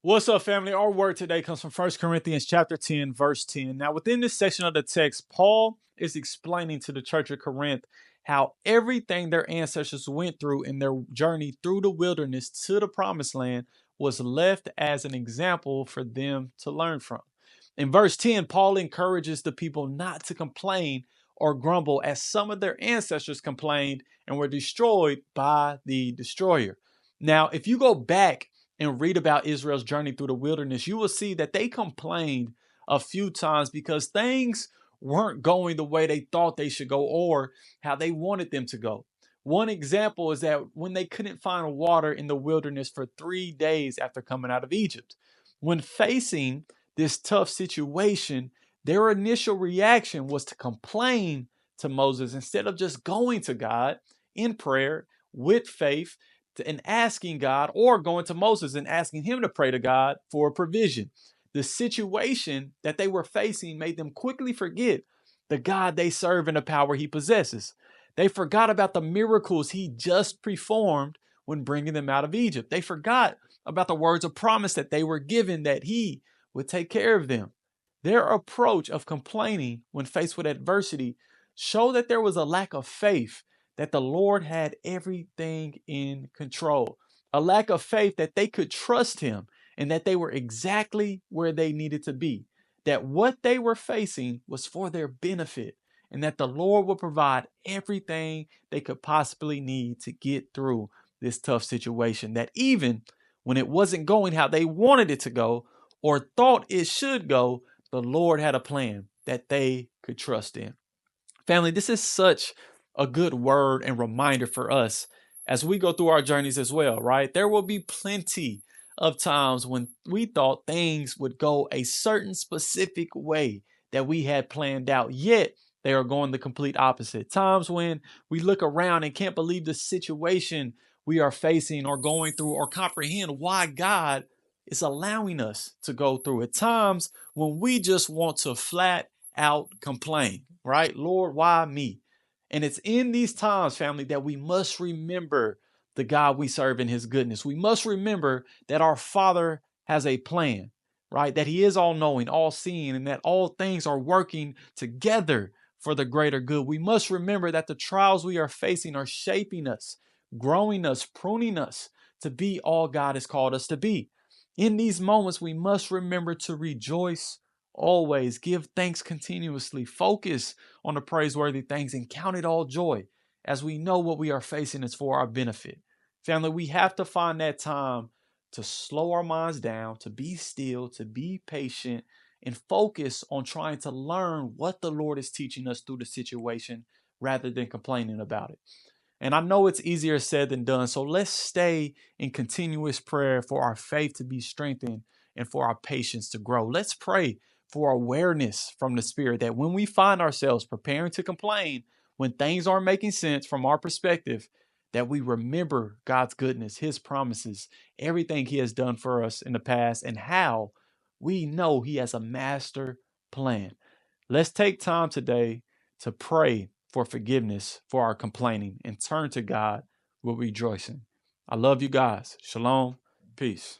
What's up, family? Our word today comes from 1 Corinthians chapter 10, verse 10. Now, within this section of the text, Paul is explaining to the church of Corinth how everything their ancestors went through in their journey through the wilderness to the promised land was left as an example for them to learn from. In verse 10, Paul encourages the people not to complain or grumble as some of their ancestors complained and were destroyed by the destroyer. Now, if you go back and read about Israel's journey through the wilderness, you will see that they complained a few times because things weren't going the way they thought they should go or how they wanted them to go. One example is that when they couldn't find water in the wilderness for 3 days after coming out of Egypt. When facing this tough situation, their initial reaction was to complain to Moses instead of just going to God in prayer with faith and asking God, or going to Moses and asking him to pray to God for provision. The situation that they were facing made them quickly forget the God they serve and the power he possesses. They forgot about the miracles he just performed when bringing them out of Egypt. They forgot about the words of promise that they were given that he would take care of them. Their approach of complaining when faced with adversity showed that there was a lack of faith that the Lord had everything in control, a lack of faith that they could trust him and that they were exactly where they needed to be, that what they were facing was for their benefit, and that the Lord would provide everything they could possibly need to get through this tough situation, that even when it wasn't going how they wanted it to go or thought it should go, the Lord had a plan that they could trust in. Family, this is such a good word and reminder for us as we go through our journeys as well, right? There will be plenty of times when we thought things would go a certain specific way that we had planned out, yet they are going the complete opposite. Times when we look around and can't believe the situation we are facing or going through or comprehend why God is allowing us to go through it. Times when we just want to flat out complain, right? Lord, why me? And it's in these times, family, that we must remember the God we serve and his goodness. We must remember that our Father has a plan, right? That he is all knowing, all seeing, and that all things are working together for the greater good. We must remember that the trials we are facing are shaping us, growing us, pruning us to be all God has called us to be. In these moments, we must remember to rejoice always, give thanks continuously, focus on the praiseworthy things, and count it all joy as we know what we are facing is for our benefit. Family, we have to find that time to slow our minds down, to be still, to be patient, and focus on trying to learn what the Lord is teaching us through the situation rather than complaining about it. And I know it's easier said than done, so let's stay in continuous prayer for our faith to be strengthened and for our patience to grow. Let's pray for awareness from the Spirit that when we find ourselves preparing to complain, when things aren't making sense from our perspective, that we remember God's goodness, his promises, everything he has done for us in the past, and how we know he has a master plan. Let's take time today to pray for forgiveness for our complaining and turn to God with rejoicing. I love you guys. Shalom. Peace.